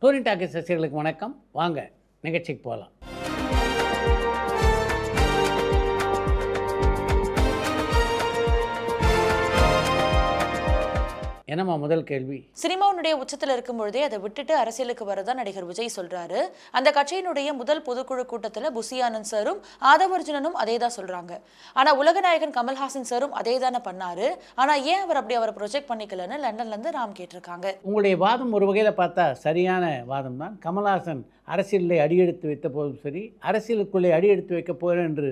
Dhoni talkies ரசிகர்களுக்கு வணக்கம். வாங்க நிகழ்ச்சிக்கு போகலாம். என்னம்மா முதல் கேள்வி? சினிமாவுடைய உச்சத்தில் இருக்கும் பொழுதே அதை விட்டுட்டு அரசியலுக்கு வரதா நடிகர் விஜய் சொல்றாரு. அந்த கட்சியினுடைய முதல் பொதுக்குழு கூட்டத்தில் புசி ஆனந்த் சாரும் ஆதவர்ஜுனனும் அதே தான் சொல்றாங்க. ஆனா உலகநாயகன் கமல்ஹாசன் சாரும் அதே தானே பண்ணாரு. ஆனா ஏன் அவர் அப்படி அவரை ப்ரொஜெக்ட் பண்ணிக்கலன்னு லண்டன்ல இருந்து ராம் கேட்டிருக்காங்க. உங்களுடைய வாதம் ஒரு வகையில் பார்த்தா சரியான வாதம் தான். கமல்ஹாசன் அரசியலில் அடியெடுத்து வைத்த போதும் சரி, அரசியலுக்குள்ளே அடியெடுத்து வைக்க போகிறேன் என்று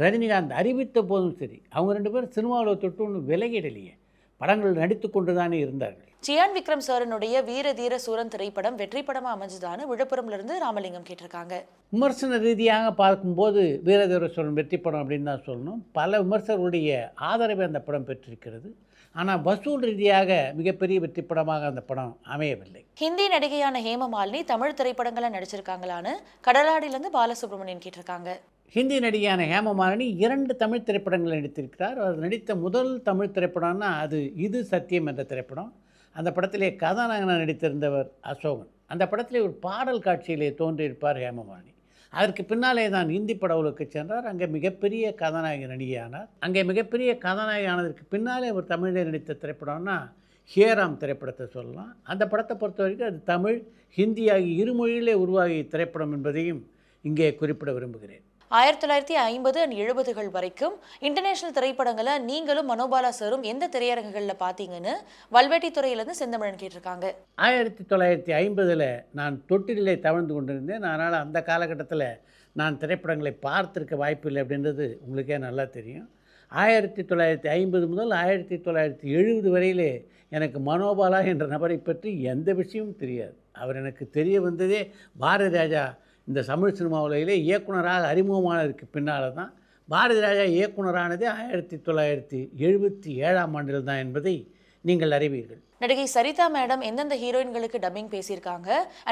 ரஜினிகாந்த் அறிவித்த போதும் சரி, அவங்க ரெண்டு பேரும் சினிமாவில் தொட்டு ஒன்று விலகிடலையே, படங்கள் நடித்து கொண்டு தானே இருந்தார்கள். சியான் விக்ரம் சாரனுடைய வீர தீர சூரன் திரைப்படம் வெற்றி படமா அமைஞ்சதான்னு விழுப்புரம்ல இருந்து ராமலிங்கம் கேட்டிருக்காங்க. விமர்சன ரீதியாக பார்க்கும்போது வீரதீர சூரன் வெற்றி படம் அப்படின்னு தான் சொல்லணும். பல விமர்சகர்களுடைய ஆதரவை அந்த படம் பெற்றிருக்கிறது. ஆனால் வசூல் ரீதியாக மிகப்பெரிய வெற்றி படமாக அந்த படம் அமையவில்லை. ஹிந்தி நடிகையான ஹேமமாலினி தமிழ் திரைப்படங்களை நடிச்சிருக்காங்களான்னு கடலாடியிலேருந்து பாலசுப்ரமணியன் கேட்டிருக்காங்க. ஹிந்தி நடிகையான ஹேமமாலினி 2 தமிழ் திரைப்படங்கள் நடித்திருக்கிறார். அவர் நடித்த முதல் தமிழ் திரைப்படம்னா அது இது சத்தியம் என்ற திரைப்படம். அந்த படத்திலே கதாநாயகனாக நடித்திருந்தவர் அசோகன். அந்த படத்திலே ஒரு பாடல் காட்சியிலே தோன்றியிருப்பார் ஹேமமாலினி. அதற்கு பின்னாலே தான் இந்தி படவுலுக்கு சென்றார். அங்கே மிகப்பெரிய கதாநாயக நடிகையானார். அங்கே மிகப்பெரிய கதாநாயகி ஆனதற்கு பின்னாலே அவர் தமிழில் நடித்த திரைப்படம்னா ஹேராம் திரைப்படத்தை சொல்லலாம். அந்த படத்தை பொறுத்த வரைக்கும் அது தமிழ் ஹிந்தி ஆகிய இருமொழியிலே உருவாகிய திரைப்படம் என்பதையும் இங்கே குறிப்பிட விரும்புகிறேன். 1950 and 70கள் வரைக்கும் இன்டர்நேஷனல் திரைப்படங்களை நீங்களும் மனோபாலா சாரும் எந்த திரையரங்குகளில் பார்த்தீங்கன்னு வல்வேட்டித்துறையிலேருந்து செந்தமிழன் கேட்டிருக்காங்க. 1950 நான் தொட்டிலே தவழ்ந்து கொண்டிருந்தேன். அதனால் அந்த காலகட்டத்தில் நான் திரைப்படங்களை பார்த்துருக்க வாய்ப்பில்லை அப்படின்றது உங்களுக்கே நல்லா தெரியும். 1950 முதல் 1970 வரையிலே எனக்கு மனோபாலா என்ற நபரை பற்றி எந்த விஷயமும் தெரியாது. அவர் எனக்கு தெரிய வந்ததே பாரதி ராஜா இந்த தமிழ் சினிமா உலகிலே இயக்குனராக அறிமுகமானதற்கு பின்னால் தான். பாரதி ராஜா இயக்குனரானது 1977ஆம் ஆண்டில் தான் என்பதை நீங்கள் அறிவீர்கள். நடிகை சரிதா மேடம் எந்தெந்த ஹீரோயின்களுக்கு டப்பிங் பேசியிருக்காங்க?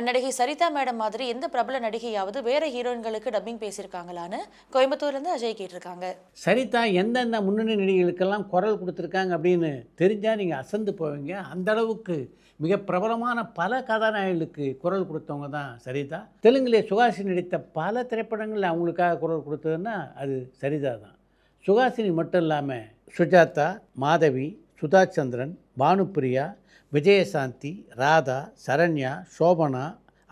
நடிகை சரிதா மேடம் மாதிரி எந்த பிரபல நடிகையாவது வேற ஹீரோயின்களுக்கு டப்பிங் பேசியிருக்காங்களான்னு கோயம்புத்தூர்லேருந்து அஜய் கேட்டிருக்காங்க. சரிதா எந்தெந்த முன்னணி நடிகைகளுக்கெல்லாம் குரல் கொடுத்துருக்காங்க அப்படின்னு தெரிஞ்சால் நீங்கள் அசந்து போவீங்க. அந்த அளவுக்கு மிக பிரபலமான பல கதாநாயகர்களுக்கு குரல் கொடுத்தவங்க தான் சரிதா. தெலுங்கிலே சுஹாசினி நடித்த பல திரைப்படங்களில் அவங்களுக்காக குரல் கொடுத்ததுன்னா அது சரிதா தான். சுஹாசினி மட்டும் இல்லாமல் சுஜாதா, மாதவி, சுதா சந்திரன், பானுப்பிரியா, விஜயசாந்தி, ராதா, சரண்யா, சோபனா,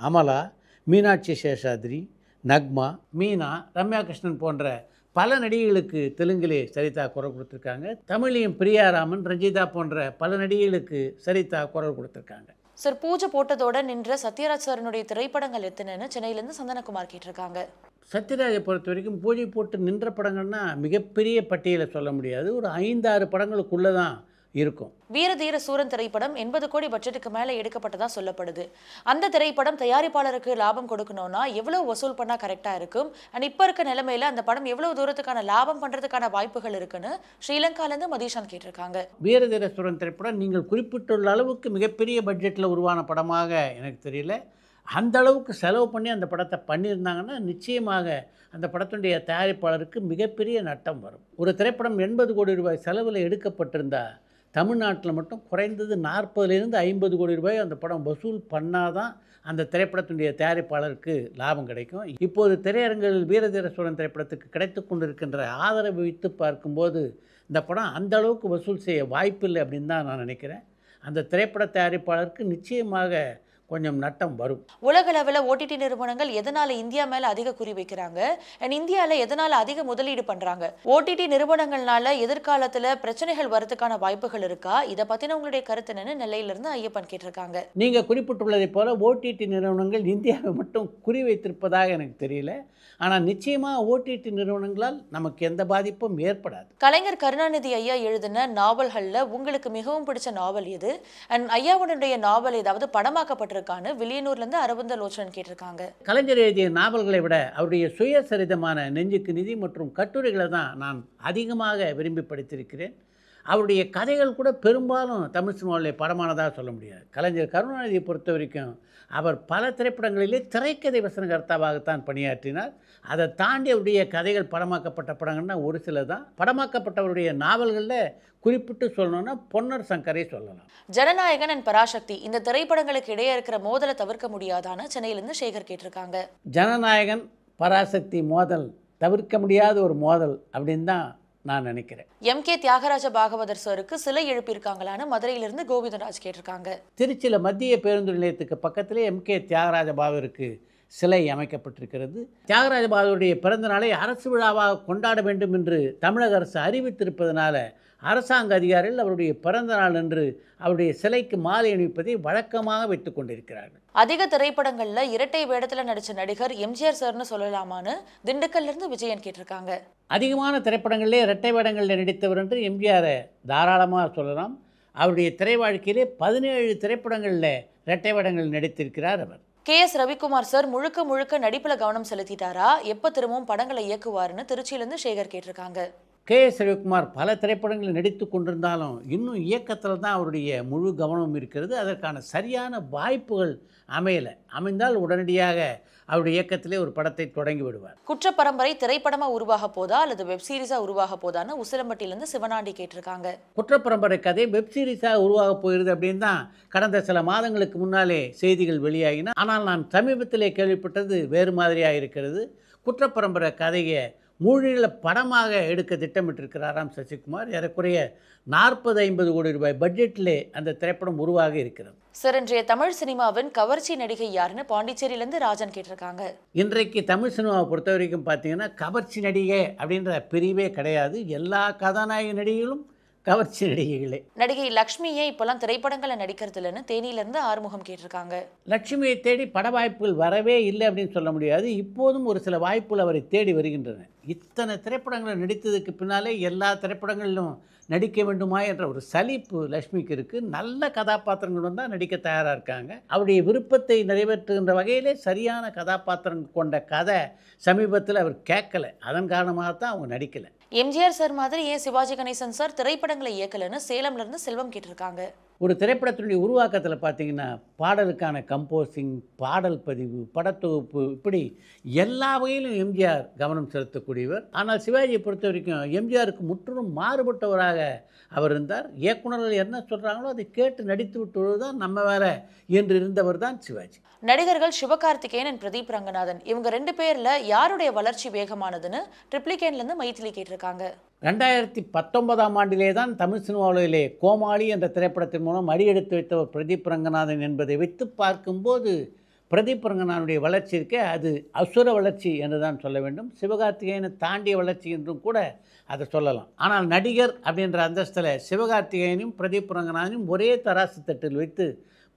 அமலா, மீனாட்சி சேஷாத்ரி, நக்மா, மீனா, ரம்யா கிருஷ்ணன் போன்ற பல நடிகைகளுக்கு தெலுங்கிலே சரிதா குரல் கொடுத்துருக்காங்க. தமிழையும் பிரியாராமன், ரஞ்சிதா போன்ற பல நடிகைகளுக்கு சரிதா குரல் கொடுத்துருக்காங்க. சார், பூஜை போட்டதோட நின்ற சத்யராஜ் சாரனுடைய திரைப்படங்கள் எத்தனைன்னு சென்னையிலேருந்து சந்தனகுமார் கேட்டிருக்காங்க. சத்யராஜை பொறுத்த வரைக்கும் பூஜை போட்டு நின்ற படங்கள்னா மிகப்பெரிய பட்டியலை சொல்ல முடியாது. ஒரு 5-6 படங்களுக்குள்ளே தான் இருக்கும். வீரதீர சூரன் திரைப்படம் 80 கோடி பட்ஜெட்டுக்கு மேலே எடுக்கப்பட்டதா சொல்லப்படுது. அந்த திரைப்படம் தயாரிப்பாளருக்கு லாபம் கொடுக்கணும்னா எவ்வளவு வசூல் பண்ணால் கரெக்டாக இருக்கும்? அண்ட் இப்போ இருக்க நிலைமையில் அந்த படம் எவ்வளவு தூரத்துக்கான லாபம் பண்ணுறதுக்கான வாய்ப்புகள் இருக்குன்னு ஸ்ரீலங்காலேருந்து மதீஷான் கேட்டிருக்காங்க. வீரதீர சூரன் திரைப்படம் நீங்கள் குறிப்பிட்டுள்ள அளவுக்கு மிகப்பெரிய பட்ஜெட்டில் உருவான படமாக எனக்கு தெரியல. அந்த அளவுக்கு செலவு பண்ணி அந்த படத்தை பண்ணியிருந்தாங்கன்னா நிச்சயமாக அந்த படத்துடைய தயாரிப்பாளருக்கு மிகப்பெரிய நட்டம் வரும். ஒரு திரைப்படம் 80 கோடி ரூபாய் செலவில் எடுக்கப்பட்டிருந்தால் தமிழ்நாட்டில் மட்டும் குறைந்தது 40லேருந்து 50 கோடி ரூபாய் அந்த படம் வசூல் பண்ணாதான் அந்த திரைப்படத்துடைய தயாரிப்பாளருக்கு லாபம் கிடைக்கும். இப்போது திரையரங்குகளில் வீரதீர சூரன் திரைப்படத்துக்கு கிடைத்து கொண்டிருக்கின்ற ஆதரவை வைத்து பார்க்கும்போது இந்த படம் அந்த அளவுக்கு வசூல் செய்ய வாய்ப்பில்லை அப்படின்னு தான் நான் நினைக்கிறேன். அந்த திரைப்பட தயாரிப்பாளருக்கு நிச்சயமாக கொஞ்சம் நட்டம் வரும். உலக அளவில் ஓடிடி நிறுவனங்கள் எதனால இந்தியா மேல அதிக குறி வைக்கிறாங்க? இந்தியாவில் எதனால அதிக முதலீடு பண்றாங்க? ஓடிடி நிறுவனங்கள்னால எதிர்காலத்தில் பிரச்சனைகள் வரதுக்கான வாய்ப்புகள் இருக்கா? இதை பத்தின உங்களுடைய கருத்து என்னன்னு நெல்லையிலிருந்து ஐயப்பன் கேட்டிருக்காங்க. நீங்கள் குறிப்பிட்டுள்ளதை போல ஓடிடி நிறுவனங்கள் இந்தியாவை மட்டும் குறி வைத்திருப்பதாக எனக்கு தெரியல. ஆனால் நிச்சயமாக ஓடிடி நிறுவனங்களால் நமக்கு எந்த பாதிப்பும் ஏற்படாது. கலைஞர் கருணாநிதி ஐயா எழுதின நாவல்களில் உங்களுக்கு மிகவும் பிடிச்ச நாவல் எது? அண்ட் ஐயாவுடைய நாவல் ஏதாவது படமாக்கப்பட்டிருக்கான்னு வில்லியனூர்லேருந்து அரவிந்த லோச்சன் கேட்டிருக்காங்க. கலைஞர் எழுதிய நாவல்களை விட அவருடைய சுயசரிதமான நெஞ்சுக்கு நிதி மற்றும் கட்டுரைகளை தான் நான் அதிகமாக விரும்பி படித்திருக்கிறேன். அவருடைய கதைகள் கூட பெரும்பாலும் தமிழ் சினிமாவில் படமானதாக சொல்ல முடியாது. கலைஞர் கருணாநிதியை பொறுத்த வரைக்கும் அவர் பல திரைப்படங்களிலே திரைக்கதை வசனகர்த்தாவாகத்தான் பணியாற்றினார். அதை தாண்டி அவருடைய கதைகள் படமாக்கப்பட்ட படங்கள்னா ஒரு சில தான். படமாக்கப்பட்டவருடைய நாவல்களில் குறிப்பிட்டு சொல்லணும்னா பொன்னர் சங்கரை சொல்லலாம். ஜனநாயகன் அண்ட் பராசக்தி இந்த திரைப்படங்களுக்கு இடையே இருக்கிற மோதலை தவிர்க்க முடியாதான்னு சென்னையிலிருந்து சேகர் கேட்டிருக்காங்க. ஜனநாயகன் பராசக்தி மோதல் தவிர்க்க முடியாத ஒரு மோதல் அப்படின்னு தான் நான் நினைக்கிறேன். எம்.கே. தியாகராஜ பாகவதர் சாருக்கு சிலை எழுப்பியிருக்காங்களான்னு மதுரையிலிருந்து கோவிந்தராஜ் கேட்டிருக்காங்க. திருச்சியில் மத்திய பேருந்து நிலையத்துக்கு பக்கத்திலே எம்.கே. தியாகராஜ பாகவருக்கு சிலை அமைக்கப்பட்டிருக்கிறது. தியாகராஜ பாகவருடைய பிறந்த நாளை அரசு விழாவாக கொண்டாட வேண்டும் என்று தமிழக அரசு அறிவித்திருப்பதனால அரசாங்க அதிகாரிகள் அவருடைய பிறந்த நாள் என்று அவருடைய சிலைக்கு மாலை அணிவிப்பதை வழக்கமாக வைத்துக் கொண்டிருக்கிறார்கள். அதிக திரைப்படங்கள்ல இரட்டை வேடத்தில் நடிச்ச நடிகர் எம்ஜிஆர் சார்னு சொல்லலாமான்னு திண்டுக்கல்ல இருந்து விஜயன் கேட்டிருக்காங்க. அதிகமான திரைப்படங்களிலே இரட்டை வேடங்களில் நடித்தவர் என்று எம்ஜிஆரை தாராளமாக சொல்லலாம். அவருடைய திரை வாழ்க்கையிலே 17 திரைப்படங்களில் இரட்டை வேடங்கள் நடித்திருக்கிறார் அவர். கே.எஸ். ரவிக்குமார் சார் முழுக்க முழுக்க நடிப்பில் கவனம் செலுத்திட்டாரா, எப்போ திரும்பவும் படங்களை இயக்குவாருன்னு திருச்சியிலேருந்து சேகர் கேட்டிருக்காங்க. கே.எஸ். ரவிக்குமார் பல திரைப்படங்களில் நடித்து கொண்டிருந்தாலும் இன்னும் இயக்கத்தில் தான் அவருடைய முழு கவனம் இருக்கிறது. அதற்கான சரியான வாய்ப்புகள் அமைந்தால் உடனடியாக அவருடைய இயக்கத்திலே ஒரு படத்தை தொடங்கி விடுவார். குற்ற பரம்பரை திரைப்படமாக உருவாக போதா அல்லது வெப்சீரிஸாக உருவாக போதான்னு உசிலம்பட்டியிலேருந்து சிவனாண்டி கேட்டிருக்காங்க. குற்றப்பரம்பரை கதை வெப்சீரிஸாக உருவாக போகிறது அப்படின்னு தான் கடந்த சில மாதங்களுக்கு முன்னாலே செய்திகள் வெளியாகின. ஆனால் நான் சமீபத்திலே கேள்விப்பட்டது வேறு மாதிரியாக இருக்கிறது. குற்றப்பரம்பரை கதையை மூழில படமாக எடுக்க திட்டமிட்டிருக்கிறாராம் சசிகுமார். ஏறக்குறைய 40-50 கோடி ரூபாய் பட்ஜெட்டிலே அந்த திரைப்படம் உருவாக இருக்கிறது. சார், இன்றைய தமிழ் சினிமாவின் கவர்ச்சி நடிகை யாருன்னு பாண்டிச்சேரியிலேருந்து ராஜன் கேட்டிருக்காங்க. இன்றைக்கு தமிழ் சினிமாவை பொறுத்த வரைக்கும் பார்த்தீங்கன்னா கவர்ச்சி நடிகை அப்படின்ற பிரிவே கிடையாது. எல்லா கதாநாயக நடிகைகளும் கவர்ச்சி நடிகைகளே. நடிகை லக்ஷ்மியே இப்போலாம் திரைப்படங்களை நடிக்கிறது இல்லைன்னு தேனியிலேருந்து ஆறுமுகம் கேட்டிருக்காங்க. லட்சுமியை தேடி பட வாய்ப்புகள் வரவே இல்லை அப்படின்னு சொல்ல முடியாது. இப்போதும் ஒரு சில வாய்ப்புகள் அவரை தேடி வருகின்றன. இத்தனை திரைப்படங்களை நடித்ததுக்கு பின்னாலே எல்லா திரைப்படங்களிலும் நடிக்க வேண்டுமா என்ற ஒரு சலிப்பு லட்சுமிக்கு இருக்குது. நல்ல கதாபாத்திரங்கள் தான் நடிக்க தயாராக இருக்காங்க. அவருடைய விருப்பத்தை நிறைவேற்றுகின்ற வகையிலே சரியான கதாபாத்திரம் கொண்ட கதை சமீபத்தில் அவர் கேட்கலை. அதன் காரணமாகத்தான் அவங்க நடிக்கலை. எம்ஜிஆர் சார் மாதிரி ஏன் சிவாஜி கணேசன் சார் திரைப்படங்களை இயக்கலைன்னு சேலம்லேருந்து செல்வம் கேட்டிருக்காங்க. ஒரு திரைப்படத்தினுடைய உருவாக்கத்தில் பார்த்தீங்கன்னா பாடலுக்கான கம்போசிங், பாடல் பதிவு, படத்தொகுப்பு, இப்படி எல்லா வகையிலும் எம்ஜிஆர் கவனம் செலுத்தக்கூடியவர். ஆனால் சிவாஜியை பொறுத்த வரைக்கும் எம்ஜிஆருக்கு முற்றிலும் மாறுபட்டவராக அவர் இருந்தார். இயக்குநர்கள் என்ன சொல்கிறாங்களோ அதை கேட்டு நடித்து விட்டுவது தான் நம்ம வேலை என்று இருந்தவர் தான் சிவாஜி. நடிகர்கள் சிவகார்த்திகேயன், பிரதீப் ரங்கநாதன் இவங்க 2 பேரில் யாருடைய வளர்ச்சி வேகமானதுன்னு ட்ரிப்ளிகேன்லேருந்து மைத்திலி கேட்டிருக்காங்க. 2019ஆம் ஆண்டிலே தான் தமிழ் சினிமாவிலே கோமாளி என்ற திரைப்படத்தின் மூலம் அடியெடுத்து வைத்தவர் பிரதீப் ரங்கநாதன் என்பதை வைத்து பார்க்கும்போது பிரதீப் ரங்கநாதனுடைய வளர்ச்சி இருக்கே அது அசுர வளர்ச்சி என்று தான் சொல்ல வேண்டும். சிவகார்த்திகேயனை தாண்டிய வளர்ச்சி என்றும் கூட அதை சொல்லலாம். ஆனால் நடிகர் அப்படின்ற அந்தஸ்தில் சிவகார்த்திகேயனையும் பிரதீப் ரங்கநாதனையும் ஒரே தராசு தட்டில் வைத்து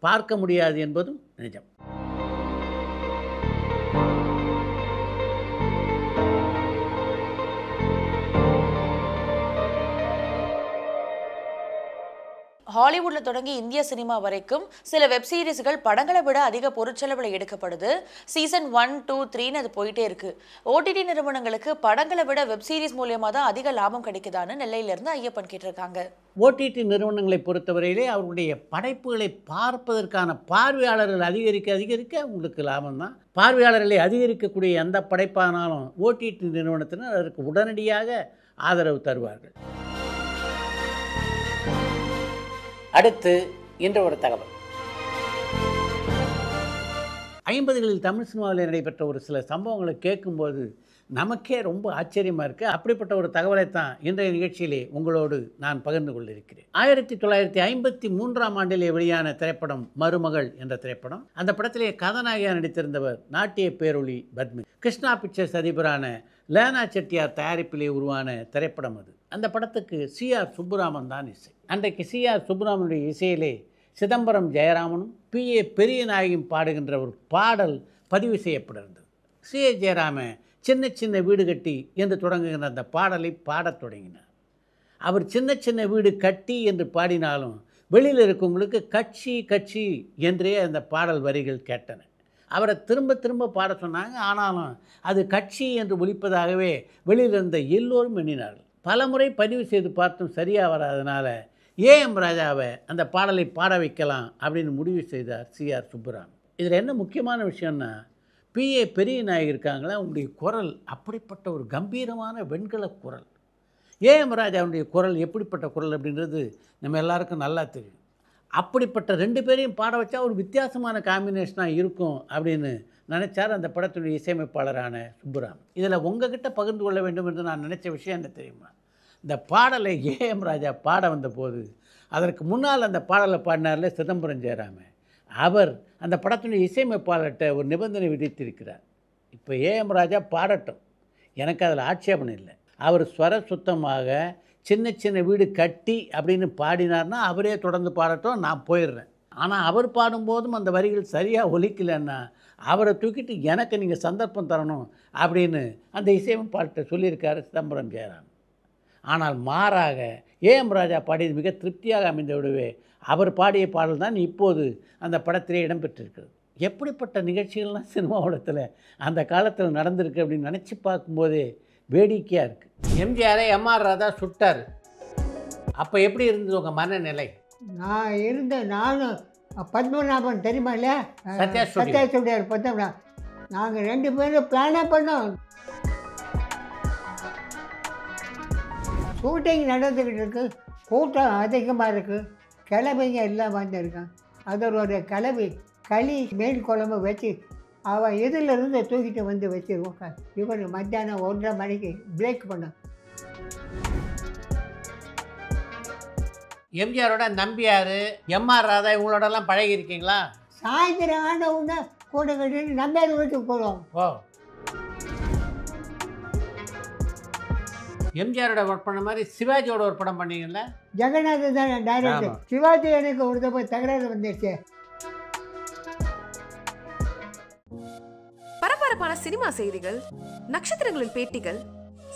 பார்க்க முடியாது என்பதும் நிஜம். ஹாலிவுட்ல தொடங்கி இந்திய சினிமா வரைக்கும் சில வெப் சீரிஸ்கள் படங்களை விட அதிக பொருட்செலவில் எடுக்கப்படுது. சீசன் 1, 2, 3ன்னு அது போயிட்டே இருக்கு. ஓடிடி நிறுவனங்களுக்கு படங்களை விட வெப் சீரிஸ் மூலியமாக தான் அதிக லாபம் கிடைக்குதான்னு நெல்லையிலிருந்து ஐயப்பன் கேட்டிருக்காங்க. ஓடிடி நிறுவனங்களை பொறுத்தவரையிலே அவருடைய படைப்புகளை பார்ப்பதற்கான பார்வையாளர்கள் அதிகரிக்க உங்களுக்கு லாபம் தான். பார்வையாளர்களை அதிகரிக்கக்கூடிய எந்த படைப்பானாலும் ஓடிடி நிறுவனத்தினர் அதற்கு உடனடியாக ஆதரவு தருவார்கள். அடுத்து இன்று ஒரு தகவல். 50களில் தமிழ் சினிமாவில் நடைபெற்ற ஒரு சில சம்பவங்களை கேட்கும்போது நமக்கே ரொம்ப ஆச்சரியமாக இருக்குது. அப்படிப்பட்ட ஒரு தகவலைத்தான் இன்றைய நிகழ்ச்சியிலே உங்களோடு நான் பகிர்ந்து கொண்டிருக்கிறேன். 1953ஆம் ஆண்டிலே வெளியான திரைப்படம் மருமகள் என்ற திரைப்படம். அந்த படத்திலே கதாநாயகியாக நடித்திருந்தவர் நாட்டிய பேரொளி பத்மினி. கிருஷ்ணா பிக்சர்ஸ் அதிபரான லேனா செட்டியார் தயாரிப்பிலே உருவான திரைப்படம் அது. அந்த படத்துக்கு சி.ஆர். சுப்புராமன் தான் இசை. அன்றைக்கு சி.ஆர். சுப்புராமனுடைய இசையிலே சிதம்பரம் ஜெயராமனும் பி.ஏ. பெரியநாயகியும் பாடுகின்ற ஒரு பாடல் பதிவு செய்யப்பட்டிருந்தது. சி.ஏ. ஜெயராமன் சின்ன சின்ன வீடு கட்டி என்று தொடங்குகின்ற அந்த பாடலை பாடத் தொடங்கினார். அவர் சின்ன சின்ன வீடு கட்டி என்று பாடினாலும் வெளியில் இருக்கவங்களுக்கு கட்சி கட்சி என்றே அந்த பாடல் வரிகள் கேட்டன. அவரை திரும்ப திரும்ப பாட சொன்னாங்க. ஆனாலும் அது கட்சி என்று ஒலிப்பதாகவே வெளியில் இருந்த எல்லோரும் எண்ணினார்கள். பல முறை பதிவு செய்து பார்த்தும் சரியாக வராதனால ஏஎம் ராஜாவை அந்த பாடலை பாட வைக்கலாம் அப்படின்னு முடிவு செய்தார் சிஆர் சுப்புராமன். இதில் என்ன முக்கியமான விஷயம்னா, பிஏ பெரிய நாயகி இருக்காங்களா, அவங்களுடைய குரல் அப்படிப்பட்ட ஒரு கம்பீரமான வெண்கல குரல். ஏஎம் ராஜாவுடைய குரல் எப்படிப்பட்ட குரல் அப்படின்றது நம்ம எல்லாருக்கும் நல்லா தெரியும். அப்படிப்பட்ட 2 பேரையும் பாட வச்சா ஒரு வித்தியாசமான காம்பினேஷனாக இருக்கும் அப்படின்னு நினச்சார் அந்த படத்துடைய இசையமைப்பாளரான சுப்புராமன். இதில் உங்ககிட்ட பகிர்ந்து கொள்ள வேண்டும் என்று நான் நினச்ச விஷயம் என்ன தெரியுமா, இந்த பாடலை ஏஎம் ராஜா பாட வந்தபோது அதற்கு முன்னால் அந்த பாடலை பாடினார்ல சிதம்பரம் ஜெயராமன், அவர் அந்த படத்துடைய இசையமைப்பாளர்கிட்ட ஒரு நிபந்தனை விதித்திருக்கிறார். இப்போ ஏஎம் ராஜா பாடட்டும், எனக்கு அதில் ஆட்சேபணம் இல்லை. அவர் ஸ்வர சுத்தமாக சின்ன சின்ன வீடு கட்டி அப்படின்னு பாடினார்னா அவரே தொடர்ந்து பாடட்டும், நான் போயிடுறேன். ஆனால் அவர் பாடும்போதும் அந்த வரிகள் சரியாக ஒலிக்கலைன்னா அவரை தூக்கிட்டு எனக்கு நீங்கள் சந்தர்ப்பம் தரணும் அப்படின்னு அந்த இசையமைப்பாளர்கிட்ட சொல்லியிருக்காரு சிதம்பரம் ஜெயராமன். ஆனால் மாறாக ஏஎம் ராஜா பாடியது மிக திருப்தியாக அமைந்த விடவே அவர் பாடிய பாடல் தான் இப்போது அந்த படத்திலே இடம்பெற்றிருக்கிறது. எப்படிப்பட்ட நிகழ்ச்சிகள்லாம் சினிமா உலகத்தில் அந்த காலத்தில் நடந்திருக்கு அப்படின்னு நினச்சி பார்க்கும்போதே வேடிக்கையாக இருக்குது. எம்ஜிஆரை எம்ஆர் ராதா சுட்டார். அப்போ எப்படி இருந்தது உங்கள் மனநிலை? நானும் பத்மநாபன் தெரியுமா இல்லையா, சத்யா ஸ்டுடியோ பார்த்தோம்னா நாங்கள் 2 பேரும் பிளானாக பண்ணோம். ஷூட்டிங் நடந்துக்கிட்டு இருக்கு, கூட்டம் அதிகமாக இருக்குது, கிளம்பிங்க எல்லாம் வந்திருக்கான். அதில் ஒரு களி மீன் குழம்பு வச்சு அவன் இதிலிருந்து தூக்கிட்டு வந்து வச்சுருவோம். இவன் மத்தியானம் 1:30 மணிக்கு பிரேக் பண்ணான். எம்ஜிஆரோட நம்பியார், எம்ஆர் ராதா இவங்களோடலாம் பழகி இருக்கீங்களா? சாயந்தரம் ஆன உடனே கூட கட்டிட்டு நம்பியார் வீட்டுக்கு போடுவோம். ஓ, எம்ஜிஆரோட ஒர்க் பண்ண மாதிரி சிவாஜியோட ஒரு படம் பண்ணீங்கல்ல? ஜெகநாதன் தான் டைரக்டர். சிவாஜி எனக்கு ஒரு தடவை தகராறு வந்துடுச்சு. பரபரப்பான சினிமா செய்திகள், நட்சத்திரங்களின் பேட்டிகள்,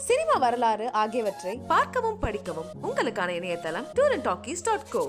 சினிமா வரலாறு ஆகியவற்றை பார்க்கவும் படிக்கவும் உங்களுக்கான இணையதளம் tourantalkies.co.